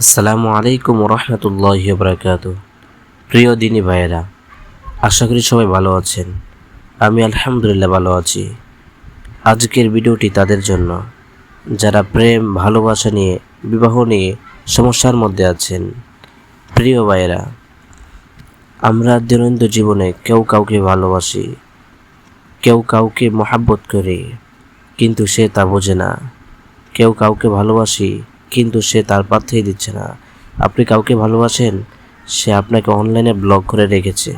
আসসালামু আলাইকুম রহমতুল্লাহি বারাকাতুহু। প্রিয় দিনী ভাইয়েরা, আশা করি সবাই ভালো আছেন। আমি আলহামদুলিল্লাহ ভালো আছি। আজকের ভিডিওটি তাদের জন্য যারা প্রেম ভালোবাসা নিয়ে বিবাহ নিয়ে সমস্যার মধ্যে আছেন। প্রিয় ভাইয়েরা, আমরা দৈনন্দিন জীবনে কেউ কাউকে ভালোবাসি, কেউ কাউকে মহাব্বত করি, কিন্তু সে তা বোঝে না। কেউ কাউকে ভালোবাসি, কিন্তু সে তার পাত্তাই দিচ্ছে না। আপনি কাউকে ভালোবাসেন, সে আপনাকে অনলাইনে ব্লক করে রেখেছে।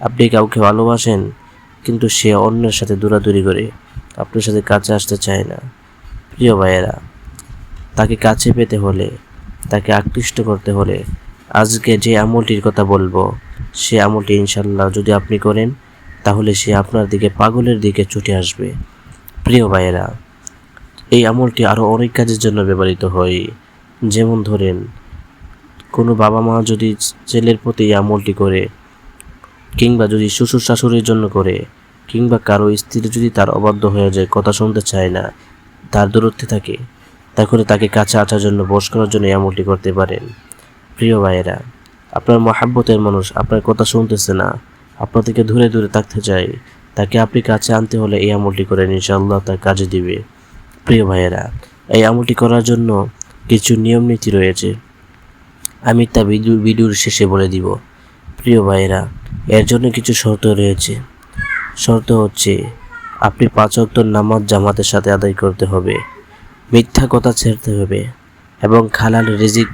আপনি কাউকে ভালোবাসেন, কিন্তু সে অন্যের সাথে দৌড়াদৌড়ি করে আপনার সাথে কাছে আসতে চায় না। প্রিয় ভাইয়েরা, তাকে কাছে পেতে হলে, তাকে আকৃষ্ট করতে হলে আজকে যে আমলটির কথা বলবো, সে আমলটি ইনশাল্লাহ যদি আপনি করেন, তাহলে সে আপনার দিকে পাগলের দিকে ছুটে আসবে। প্রিয় ভাইয়েরা, এই আমলটি আরও অনেক কাজের জন্য ব্যবহৃত হয়। যেমন ধরেন, কোনো বাবা মা যদি ছেলের প্রতি এই আমলটি করে, কিংবা যদি শ্বশুর শাশুড়ির জন্য করে, কিংবা কারো স্ত্রী যদি তার অবাধ্য হয়ে যায়, কথা শুনতে চায় না, তার দূরত্বে থাকে, তাহলে তাকে কাছে আসার জন্য, বশ করার জন্য এই আমলটি করতে পারেন। প্রিয় ভাইয়েরা, আপনার মহাব্বতের মানুষ আপনার কথা শুনতেছে না, আপনার থেকে দূরে দূরে থাকতে চায়, তাকে আপনি কাছে আনতে হলে এই আমলটি করেন, ইনশাআল্লাহ তার কাজে দিবে। প্রিয় ভাইয়েরা, এই আমলটি করার জন্য কিছু নিয়ম নীতি রয়েছে, আমি তা ভিডিওর শেষে বলে দিব। প্রিয় ভাইয়েরা, এর জন্য কিছু শর্ত রয়েছে। শর্ত হচ্ছে, আপনি 5 ওয়াক্ত নামাজ জামাতের সাথে আদায় করতে হবে, মিথ্যা কথা ছেড়তে হবে, এবং হালাল রিজিক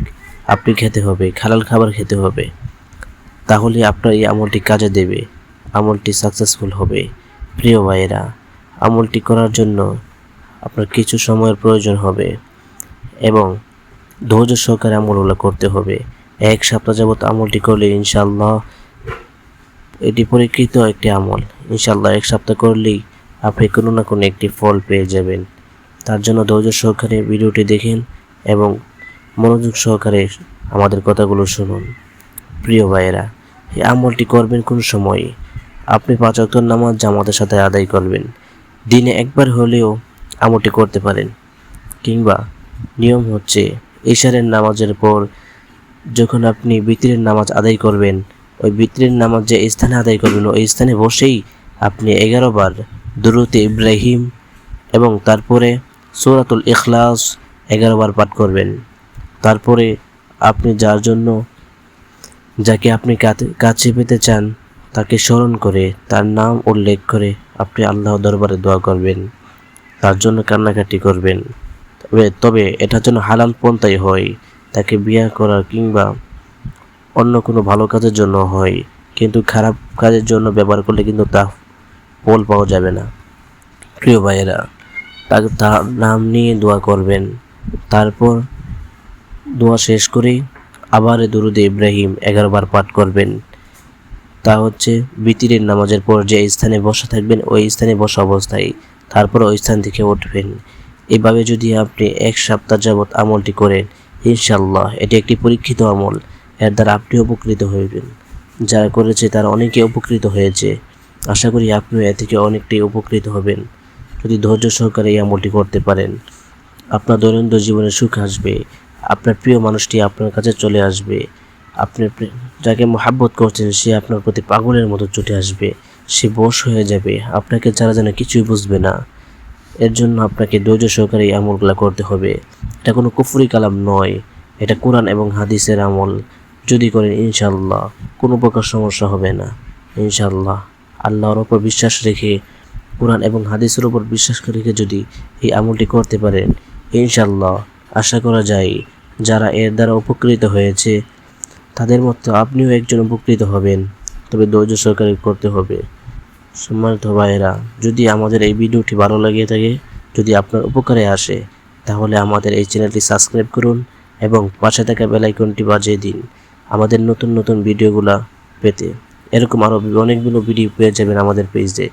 আপনি খেতে হবে, হালাল খাবার খেতে হবে। তাহলে আপনার এই আমলটি কাজে দেবে, আমলটি সাকসেসফুল হবে। প্রিয় ভাইয়েরা, আমলটি করার জন্য আপনার কিছু সময়ের প্রয়োজন হবে এবং ধৈর্য সহকারে আমলগুলো করতে হবে। 1 সপ্তাহ যাবত আমলটি করলে ইনশাআল্লাহ এটি পরীক্ষিত একটি আমল। ইনশাআল্লাহ 1 সপ্তাহ করলেই আপনি কোনো না কোনো একটি ফল পেয়ে যাবেন। তার জন্য ধৈর্য সহকারে ভিডিওটি দেখেন এবং মনোযোগ সহকারে আমাদের কথাগুলো শুনুন। প্রিয় ভাইয়েরা, এই আমলটি করবেন কোন সময়? আপনি 5 ওয়াক্ত নামাজ জামাতের সাথে আদায় করবেন। দিনে একবার হলেও আমলটি করতে পারেন, কিংবা নিয়ম হচ্ছে ইশারের নামাজের পর যখন আপনি বিতরের নামাজ আদায় করবেন, ওই বিতরের নামাজ যে স্থানে আদায় করবেন, ওই স্থানে বসেই আপনি 11 বার দুরূদে ইব্রাহিম এবং তারপরে সূরাতুল ইখলাস 11 বার পাঠ করবেন। তারপরে আপনি যাকে আপনি কাছে পেতে চান, তাকে স্মরণ করে, তার নাম উল্লেখ করে আপনি আল্লাহর দরবারে দোয়া করবেন, তার জন্য কান্নাকাটি করবেন। তবে এটা যেন হালাল পন্থাই হয়, তাকে বিয়ে করার কিংবা অন্য কোনো ভালো কাজের জন্য হয়, কিন্তু খারাপ কাজের জন্য ব্যবহার করলে কিন্তু তা ফল পাওয়া যাবে না। প্রিয় ভাইয়েরা, তার নাম নিয়ে দোয়া করবেন। তারপর দোয়া শেষ করে আবার দুরূদে ইব্রাহিম 11 বার পাঠ করবেন। তা হচ্ছে বিতিরের নামাজের পর যে স্থানে বসা থাকবেন, ওই স্থানে বসা অবস্থায়, তারপর ওই স্থান থেকে উঠবেন। এভাবে যদি আপনি 1 সপ্তাহ যাবৎ আমলটি করেন, ইনশাআল্লাহ এটি একটি পরীক্ষিত আমল, এর দ্বারা আপনি উপকৃত হইবেন। যারা করেছে তারা অনেকে উপকৃত হয়েছে। আশা করি আপনিও এ থেকে অনেকটাই উপকৃত হবেন যদি ধৈর্য সহকারে এই আমলটি করতে পারেন। আপনার দৈনন্দিন জীবনে সুখ আসবে, আপনার প্রিয় মানুষটি আপনার কাছে চলে আসবে, আপনি যাকে মহাব্বত করছেন সে আপনার প্রতি পাগলের মতো ছুটে আসবে, সে বশ হয়ে যাবে, আপনাকে যারা যেন কিছুই বুঝবে না। এর জন্য আপনাকে ধৈর্য সহকারে এই আমলগুলো করতে হবে। এটা কোনো কুফরি কালাম নয়, এটা কোরআন এবং হাদিসের আমল। যদি করেন ইনশাআল্লাহ কোনো প্রকার সমস্যা হবে না। ইনশাআল্লাহ আল্লাহর ওপর বিশ্বাস রেখে, কোরআন এবং হাদিসের ওপর বিশ্বাস রেখে যদি এই আমলটি করতে পারেন, ইনশাআল্লাহ আশা করা যায় যারা এর দ্বারা উপকৃত হয়েছে তাদের মতো আপনিও একজন উপকৃত হবেন। তবে ধৈর্য সহকারে করতে হবে। সম্মানিত ভাইয়েরা, যদি আমাদের এই ভিডিওটি ভালো লাগে থাকে, যদি আপনার উপকারে আসে, তাহলে আমাদের এই চ্যানেলটি সাবস্ক্রাইব করুন এবং পাশে থাকা বেল আইকনটি বাজিয়ে দিন আমাদের নতুন নতুন ভিডিওগুলো পেতে। এরকম আরও অনেকগুলো ভিডিও পেয়ে যাবেন আমাদের পেজে।